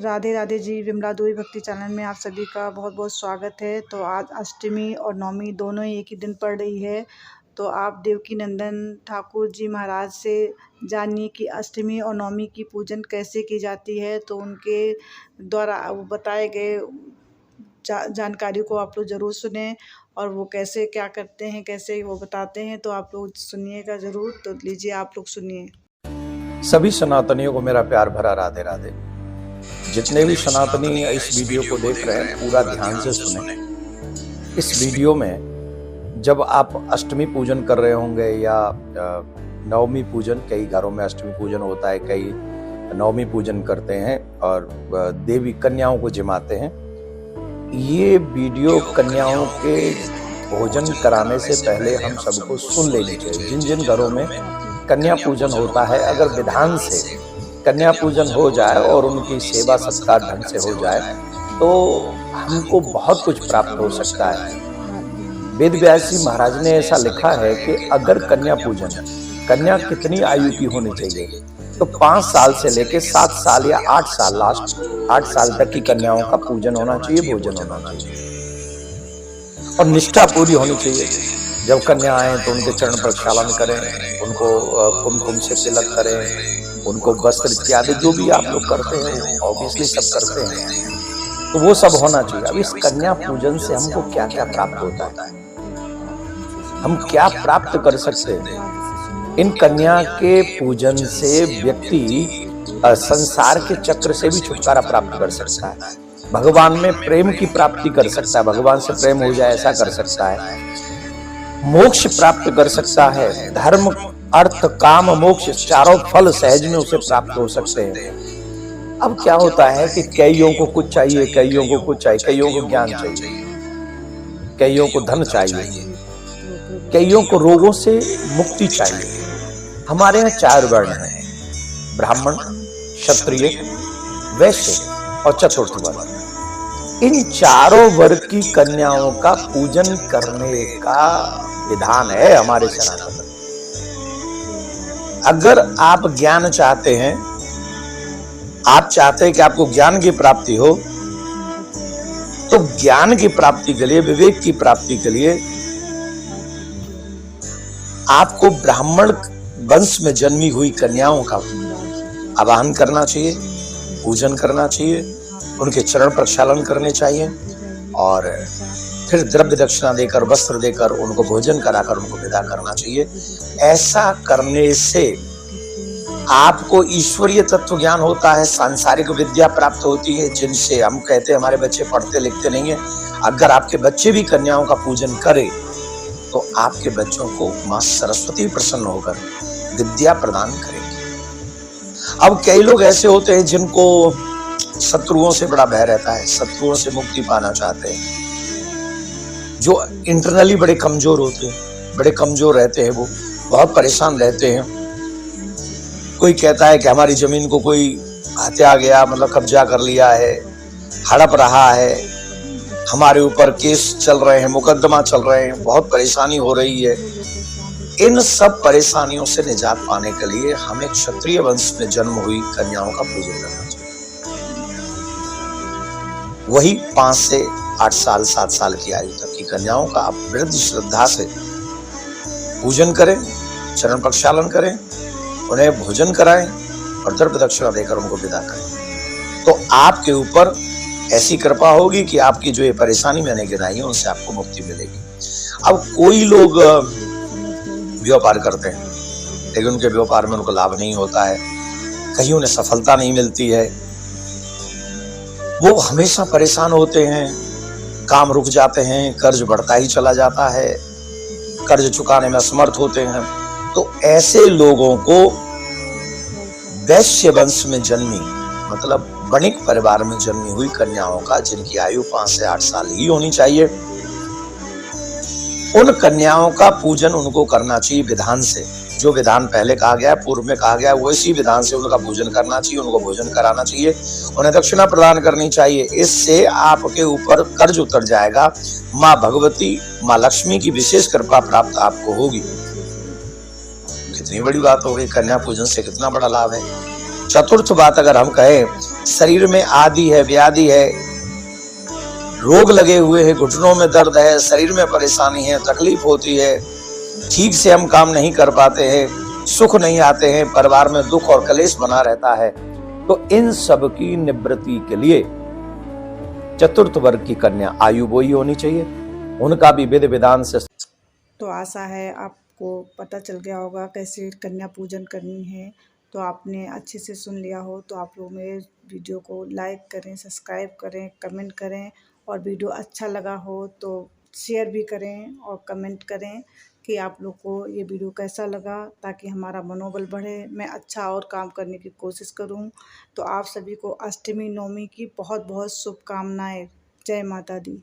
राधे राधे जी। विमला दुई भक्ति चैनल में आप सभी का बहुत बहुत स्वागत है। तो आज अष्टमी और नवमी दोनों ही एक ही दिन पड़ रही है। तो आप देवकी नंदन ठाकुर जी महाराज से जानिए कि अष्टमी और नवमी की पूजन कैसे की जाती है। तो उनके द्वारा बताए गए जानकारी को आप लोग ज़रूर सुने और वो कैसे क्या करते हैं, कैसे वो बताते हैं। तो आप लोग सुनिएगा ज़रूर। तो लीजिए आप लोग सुनिए। सभी सनातनियों को मेरा प्यार भरा राधे राधे। जितने भी सनातनी इस वीडियो को देख रहे हैं पूरा ध्यान से सुने। इस वीडियो में जब आप अष्टमी पूजन कर रहे होंगे या नवमी पूजन, कई घरों में अष्टमी पूजन होता है, कई नवमी पूजन करते हैं और देवी कन्याओं को जिमाते हैं। ये वीडियो कन्याओं के भोजन कराने से पहले हम सबको सुन लेनी चाहिए। जिन जिन घरों में कन्या पूजन होता है, अगर विधान से कन्या पूजन हो जाए और उनकी सेवा सत्कार ढंग से हो जाए तो हमको बहुत कुछ प्राप्त हो सकता है। वेद व्यास जी महाराज ने ऐसा लिखा है कि अगर कन्या पूजन, कन्या कितनी आयु की होनी चाहिए, तो 5 साल से लेके 7 साल या 8 साल, लास्ट 8 साल तक की कन्याओं का पूजन होना चाहिए, भोजन होना चाहिए और निष्ठा पूरी होनी चाहिए। जब कन्या आए तो उनके चरण प्रक्षालन करें, उनको कुमकुम से तिलक करें, उनको वस्त्र इत्यादि जो भी आप लोग करते हैं ऑब्वियसली सब करते हैं, तो वो सब होना चाहिए। अब इस कन्या पूजन से हमको क्या क्या प्राप्त होता है, हम क्या प्राप्त कर सकते हैं। इन कन्या के पूजन से व्यक्ति संसार के चक्र से भी छुटकारा प्राप्त कर सकता है, भगवान में प्रेम की प्राप्ति कर सकता है, भगवान से प्रेम हो जाए ऐसा कर सकता है, मोक्ष प्राप्त कर सकता है, धर्म अर्थ काम मोक्ष चारों फल सहज में उसे प्राप्त हो सकते हैं। अब क्या होता है कि कईयों को कुछ चाहिए, कईयों को कुछ चाहिए, कईयों को ज्ञान चाहिए, कईयों को धन चाहिए, कईयों को रोगों से मुक्ति चाहिए। हमारे यहाँ 4 वर्ण हैं, ब्राह्मण, क्षत्रिय, वैश्य और चतुर्थ वर्ण। इन चारों वर्ग की कन्याओं का पूजन करने का विधान है हमारे सनातन। अगर आप ज्ञान चाहते हैं, आप चाहते हैं कि आपको ज्ञान की प्राप्ति हो, तो ज्ञान की प्राप्ति के लिए, विवेक की प्राप्ति के लिए आपको ब्राह्मण वंश में जन्मी हुई कन्याओं का आवाहन करना चाहिए, पूजन करना चाहिए, उनके चरण प्रक्षालन करने चाहिए और फिर द्रव्य दक्षिणा देकर, वस्त्र देकर, उनको भोजन कराकर उनको विदा करना चाहिए। ऐसा करने से आपको ईश्वरीय तत्व ज्ञान होता है, सांसारिक विद्या प्राप्त होती है, जिनसे हम कहते हैं हमारे बच्चे पढ़ते लिखते नहीं है। अगर आपके बच्चे भी कन्याओं का पूजन करें तो आपके बच्चों को मां सरस्वती प्रसन्न होकर विद्या प्रदान करेगी। अब कई लोग ऐसे होते हैं जिनको शत्रुओं से बड़ा भय रहता है, शत्रुओं से मुक्ति पाना चाहते हैं, जो इंटरनली बड़े कमजोर होते हैं, बड़े कमजोर रहते हैं, वो बहुत परेशान रहते हैं। कोई कहता है कि हमारी जमीन को कोई हत्या गया, मतलब कब्जा कर लिया है, हड़प रहा है, हमारे ऊपर केस चल रहे हैं, मुकदमा चल रहे हैं, बहुत परेशानी हो रही है। इन सब परेशानियों से निजात पाने के लिए हमें क्षत्रिय वंश में जन्म हुई कन्याओं का पूजन करना चाहिए। वही 5 से 8 साल 7 साल की आयु तक की कन्याओं का आप वृद्ध श्रद्धा से पूजन करें, चरण प्रक्षालन करें, उन्हें भोजन कराएं और द्रव्य दक्षिणा देकर उनको विदा करें। तो आपके ऊपर ऐसी कृपा होगी कि आपकी जो ये परेशानी मैंने गिनाई है उनसे आपको मुक्ति मिलेगी। अब कोई लोग व्यापार करते हैं लेकिन उनके व्यापार में उनको लाभ नहीं होता है, कहीं उन्हें सफलता नहीं मिलती है, वो हमेशा परेशान होते हैं, काम रुक जाते हैं, कर्ज बढ़ता ही चला जाता है, कर्ज चुकाने में असमर्थ होते हैं। तो ऐसे लोगों को वैश्य वंश में जन्मी, मतलब वणिक परिवार में जन्मी हुई कन्याओं का, जिनकी आयु 5 से 8 साल ही होनी चाहिए, उन कन्याओं का पूजन उनको करना चाहिए विधान से। जो विधान पहले कहा गया, पूर्व में कहा गया, वैसी विधान से उनका पूजन करना चाहिए, उनको भोजन कराना चाहिए, उन्हें दक्षिणा प्रदान करनी चाहिए। इससे आपके ऊपर कर्ज उतर जाएगा, माँ भगवती, माँ लक्ष्मी की विशेष कृपा प्राप्त आपको होगी। कितनी बड़ी बात हो गई, कन्या पूजन से कितना बड़ा लाभ है। चतुर्थ बात अगर हम कहें शरीर में आदि है, व्याधि है, रोग लगे हुए हैं, घुटनों में दर्द है, शरीर में परेशानी है, तकलीफ होती है, ठीक से हम काम नहीं कर पाते हैं, सुख नहीं आते हैं, परिवार में दुख और कलेश बना रहता है, तो इन सब की निवृत्ति के लिए चतुर्थ वर्ग की कन्या आयु बोई होनी चाहिए। उनका भी विधि विधान से। तो आशा है आपको पता चल गया होगा कैसे कन्या पूजन करनी है। तो आपने अच्छे से सुन लिया हो तो आप लोग मेरे वीडियो को लाइक करें, सब्सक्राइब करें, कमेंट करें, और वीडियो अच्छा लगा हो तो शेयर भी करें और कमेंट करें कि आप लोग को ये वीडियो कैसा लगा, ताकि हमारा मनोबल बढ़े, मैं अच्छा और काम करने की कोशिश करूं। तो आप सभी को अष्टमी नवमी की बहुत बहुत शुभकामनाएं। जय माता दी।